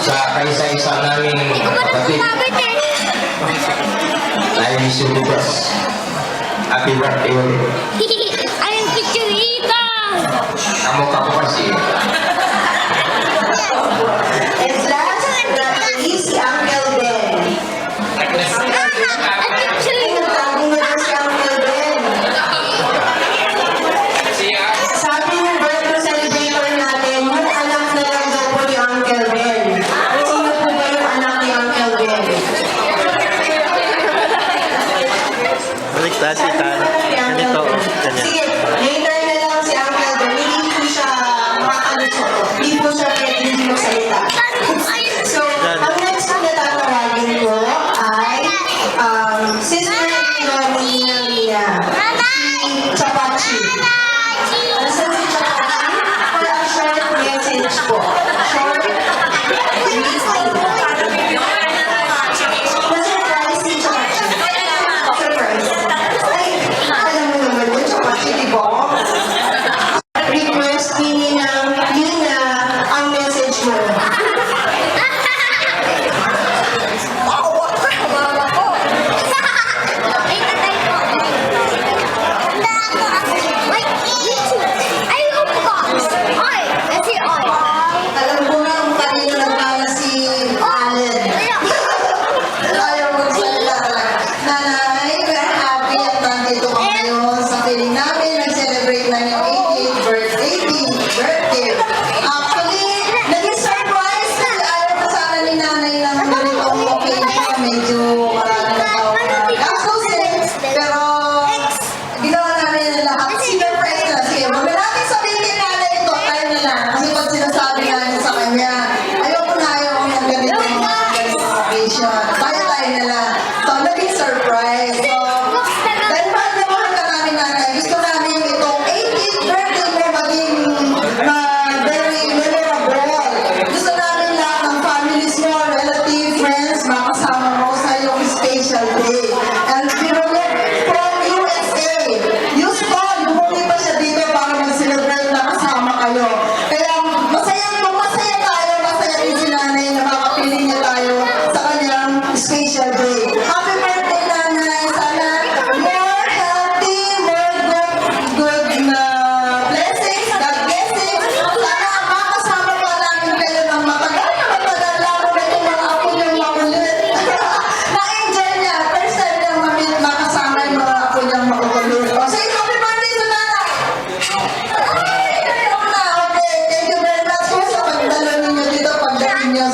Sa kaisa-isa namin kapatid. Lain si Lucas. Happy birthday ulit. Ayun picture ito! Kamu kasi. And last but not least, si Uncle Ben. Nagtago na rin si Uncle Ben. Sabi ng birthday celebrator natin, yung anak na lang daw po ni Uncle Ben. Sino po ba yung anak ni Uncle Ben? Baliktad si Tara. Ganito. Ganyan. Sige, later na lang si Uncle Ben. Hindi po siya makakalusot. Hindi po siya pwede hindi magsalita. So, ang next po na tatawagin ko ay sister-in-law ni Mia, si Chapachi. Nasa si Chapachi? For a short message po. Short greeting. Na-surprise si Chapachi. Surprise. Ay,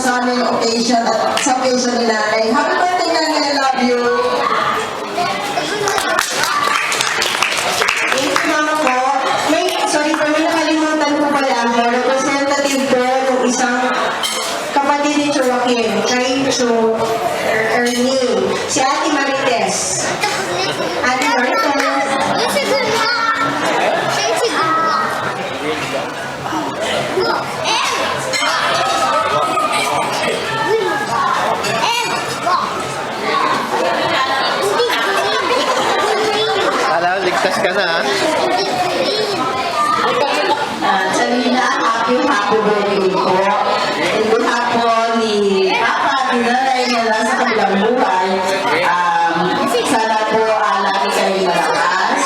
sa aming occasion at sa occasion ni Nanay. Happy birthday, Nanay! I love you! Thank you, Mama po. Sorry po, may nakalimutan ko pala mo. Representative po ng isang kapatid ni Joaquin, kay Ernie, si Ate Marites. Ate Marites. Kala, ligtas ka na, ha? Salina, happy birthday po. In behalf po ni Papa at ni Nanay na nasa kabilang buhay, sana po lagi kayo malakas.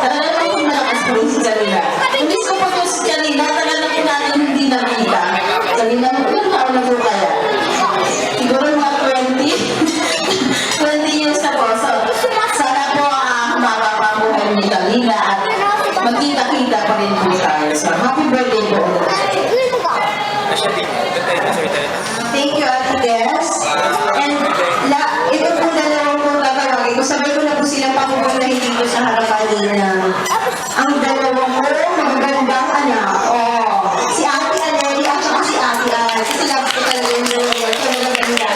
Sana lang po malakas po rin si Salina. Hindi ko po si Salina, tagal na po natin hindi nakita. Salina, ilang taon na po kaya? Siguro mga 20 years na po. So, sana po humaba pa buhay ni Salina at magkita-kita pa rin po tayo. So, happy birthday po. Thank you, Ate Des. And ito po dalawang po tatawagin ko. Sabay ko na po silang papupunahin dito sa harapan nila. Ang dalawang po, magagandang anak. Si Ate Aneli at saka si Ate Ann. Kasi sila po talaga yung dalawang po magaganda.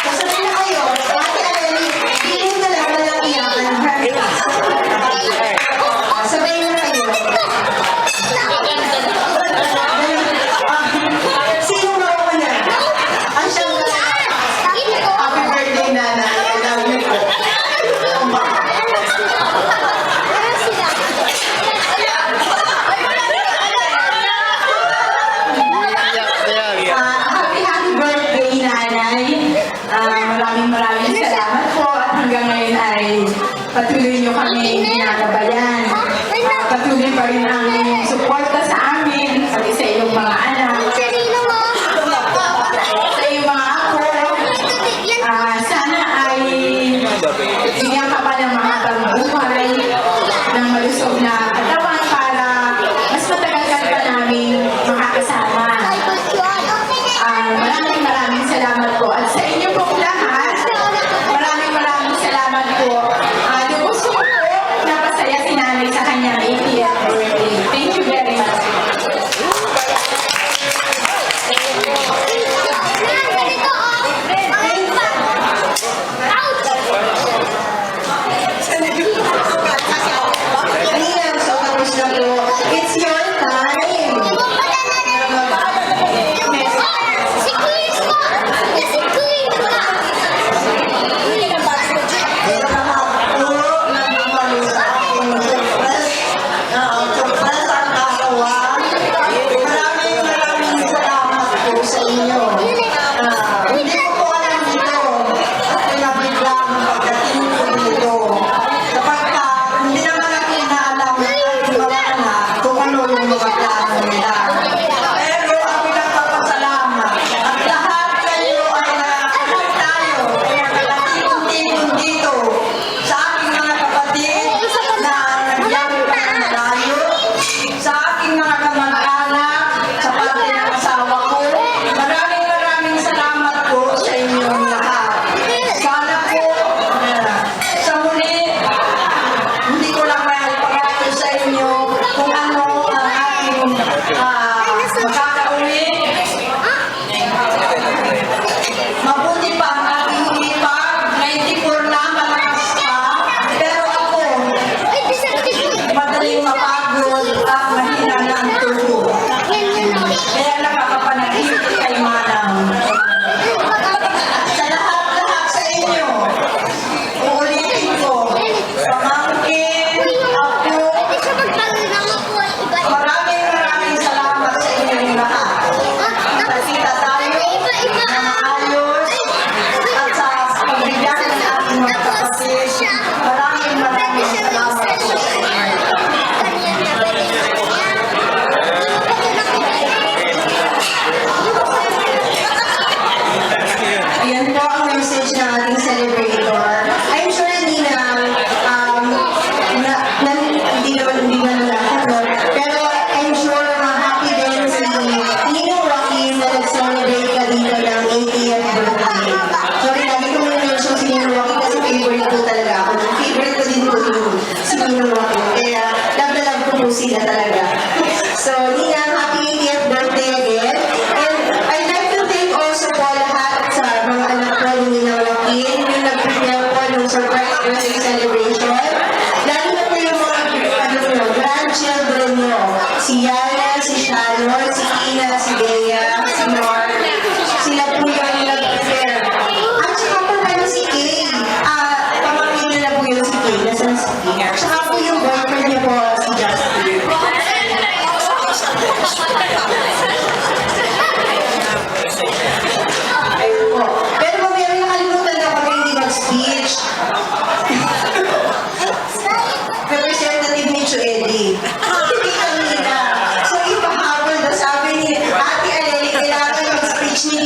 Kasabay na kayo. Ate Aneli, piling na lang na lang iyakan. Sabay na kayo. Sino mauna? Ang siyang happy birthday, Nanay. I love you po. Happy birthday, Nanay. Maraming salamat po at hanggang ngayon ay patuloy niyo kami ginagabayan. Patuloy pa rin ang inyong suporta sa amin, pati sa iyong mga anak, sa iyong mga ako. Sana ay bigyan ka pa ng mahabang buhay, ng malusog na katawan para mas matagal ka pa namin makakasama. Maraming salamat po. At sa inyo pong lahat, maraming salamat po. Gusto ko po napasaya si Nanay sa kanyang 80th birthday. Thank you very much. Ayan, so tapos na po. It's your time. Maraming salamat po sa inyo. Hindi ko po alam dito. Pinabigla ang pagdating ko dito. Kapag hindi naman natin inaalam ng ating mga anak kung ano yung mga plano nila. Pero ang pinagpapasalamat at lahat kayo ay lahat tayo ay nagkatipon-tipon dito sa aking mga kapatid na nagyari pa ng malayo, sa aking mga kamag-anak, sa parte ng asawa ko. Maraming salamat po sa inyong lahat. Sana po, sa muli, hindi ko lang maipagato sa inyo kung ano ang aking makakauwi. Mabuti pa ang aking ipag, 94 na malakas pa. Pero ako, madaling mapagod at mahina na ang tubo. Kaya nakakapanagin kay Manang. Sa lahat sa inyo, uulitin ko, pamangkin, ako, maraming salamat sa inyong lahat. Nakita tayo na maayos at sa pagbigyan ng ating mga kapatid. Maraming salamat po sa inyo. Ayan po ang message ng ating celebrator. I'm sure hindi naman lahat, no? Pero I'm sure happy din si Ninong Joaquin na nag-celebrate ka dito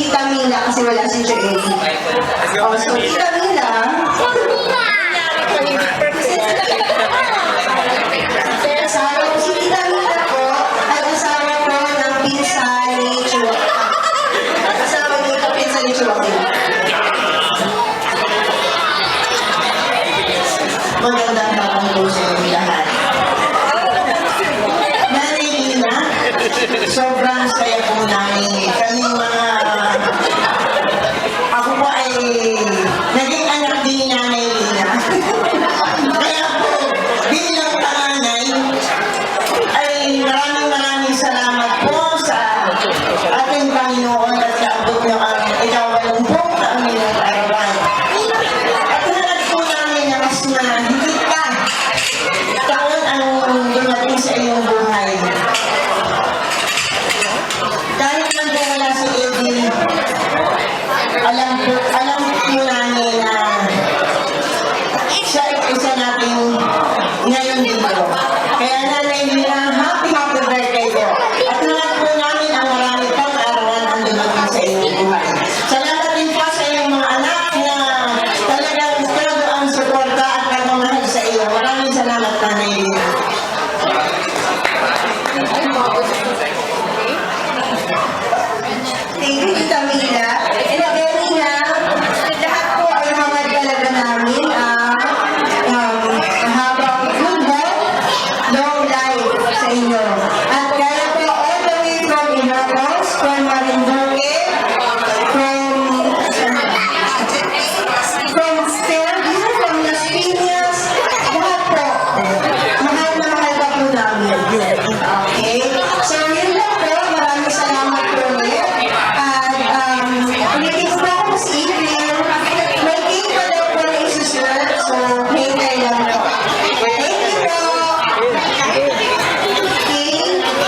Tita Mila kasi wala si Joey. Oh, so Tita Mila, asawa ko si Tita Mila po ay asawa ko ng pinsan ni Chihuahua. Asawa niyo ito pinsan ni Chihuahua. Magandang hapon po sa inyo lahat. Nanay Lina, sobrang saya po namin. Kami mga... Ako po ay naging anak din ni Nanay Lina. Kaya po, bilang panganay, ay maraming salamat po sa ating Panginoon at naabot niyo ang ikawalumpung taon nilang arawan. At nanag po namin na mas mahigit pa taon ang dumating sa iyong buhay. Kahit man po wala si Edwin, alam po namin na siya ay isa natin ngayon dito. Kaya Nanay Lina, happy birthday po. At nanag po namin ang marami pang arawan ang dumating sa iyong buhay. Salamat din po sa iyong mga anak na talagang todo ang suporta at pagmamahal sa iyo. Maraming salamat, Nanay Lina. Thank you, Tita Mila. And again, lahat po ay mga talaga namin habang good health, long life sa inyo. At kaya po all the way from Ilocos, from Marinduque, from Fairview, from Las Piñas, lahat po. Mahal na mahal pa po namin. Okay? So, yun lang po. Maraming salamat po ulit. At ulitin ko ako si April. May cake pa daw po na isusunod. So, hintay lang po. Thank you po. Okay?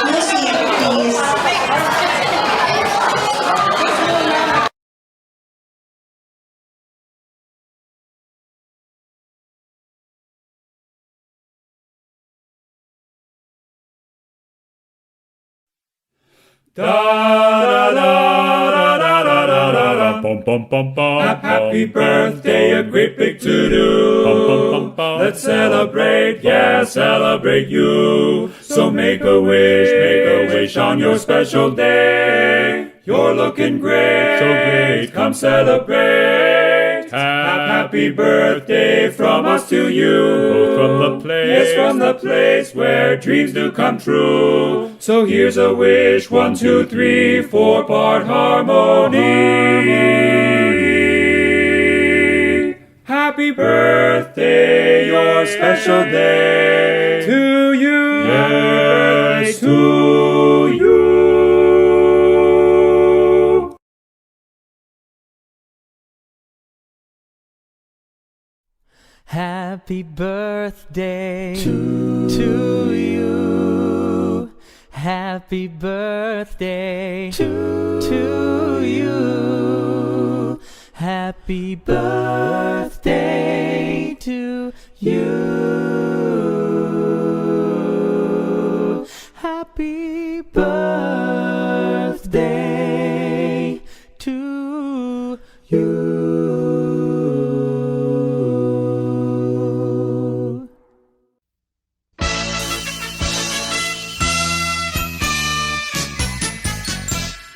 Music, please. Happy birthday, a great big to-do. Let's celebrate, yeah, celebrate you. So make a wish on your special day. You're looking great, so great, come celebrate. Happy birthday from us to you. From the place, yes, from the place where dreams do come true. So here's a wish, 1, 2, 3, 4-part harmony. Happy birthday, your special day. To you, yes, to you. Happy birthday to you. Happy birthday to you. Happy birthday to you. Happy birthday to you.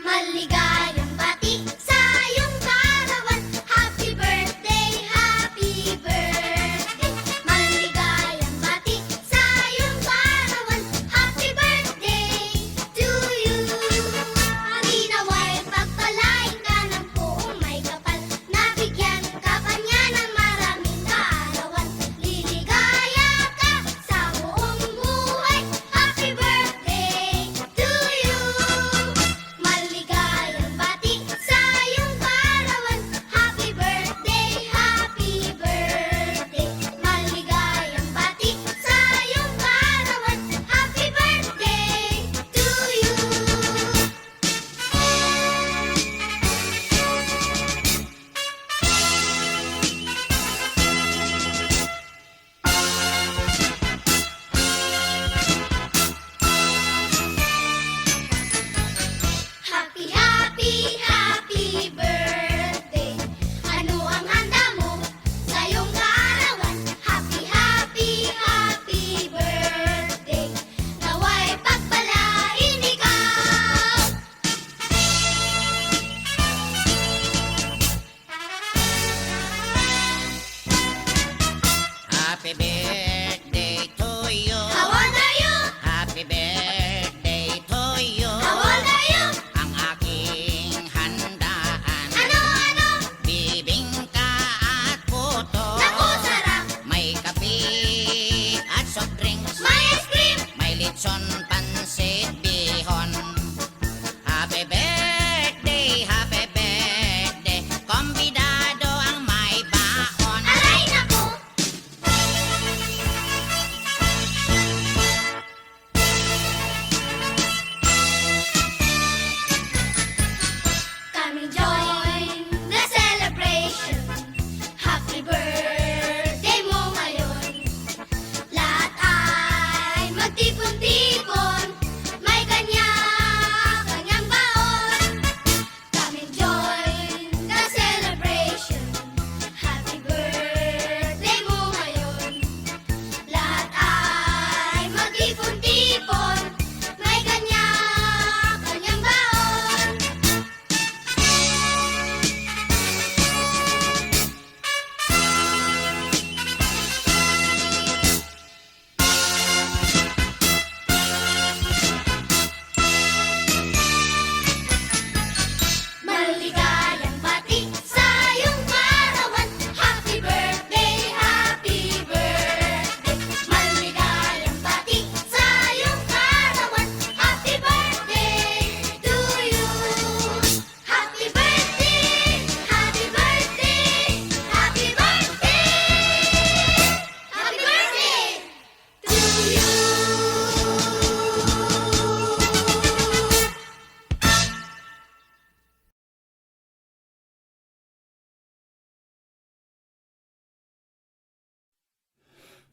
Maligayang bati sa iyong karawan. Happy birthday, happy birthday. Maligayang bati sa iyong karawan. Happy birthday to you. Ang inaway pagpalain ka ng buong may kapal na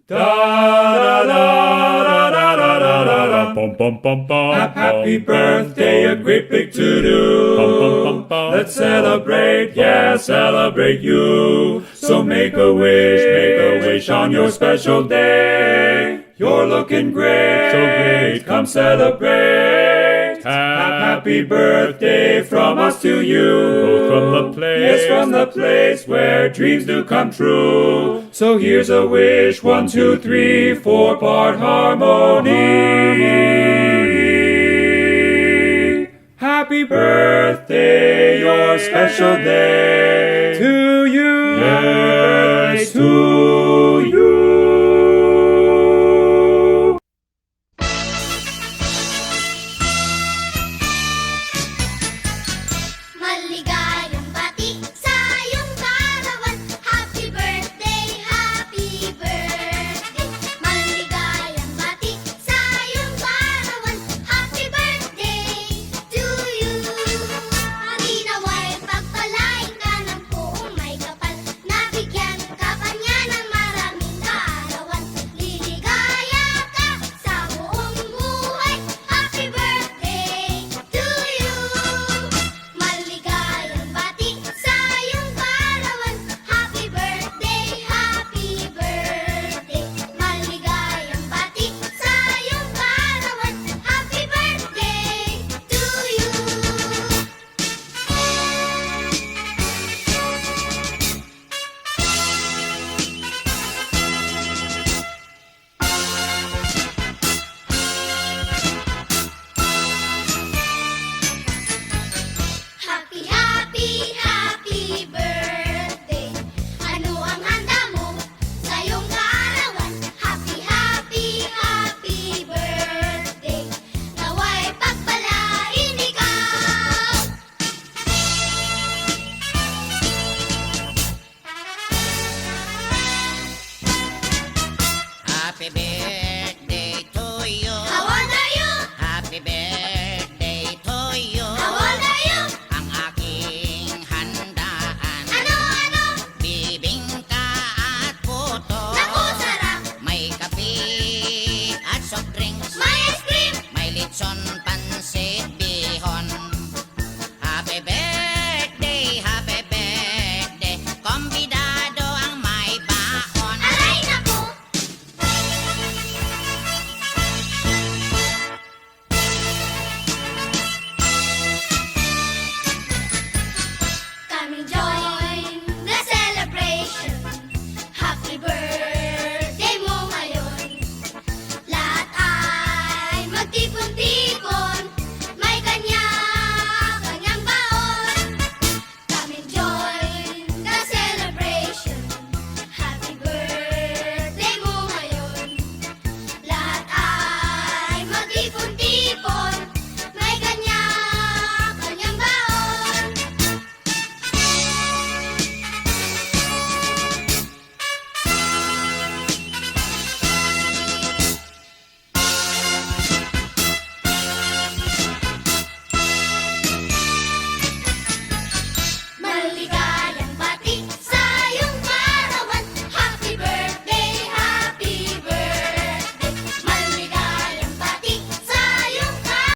Da da da da da da da da da. Bum bum bum bum. Happy birthday, a great big to-do. Bum bum bum bum. Let's celebrate, yeah, celebrate you. So make a wish on your special day. You're looking great, so great. Come celebrate. Happy birthday from us to you. Both from the place, yes, from the place where dreams do come true. So here's a wish, 1, 2, 3, 4-part harmony. Happy birthday, your special day to you. Yes, to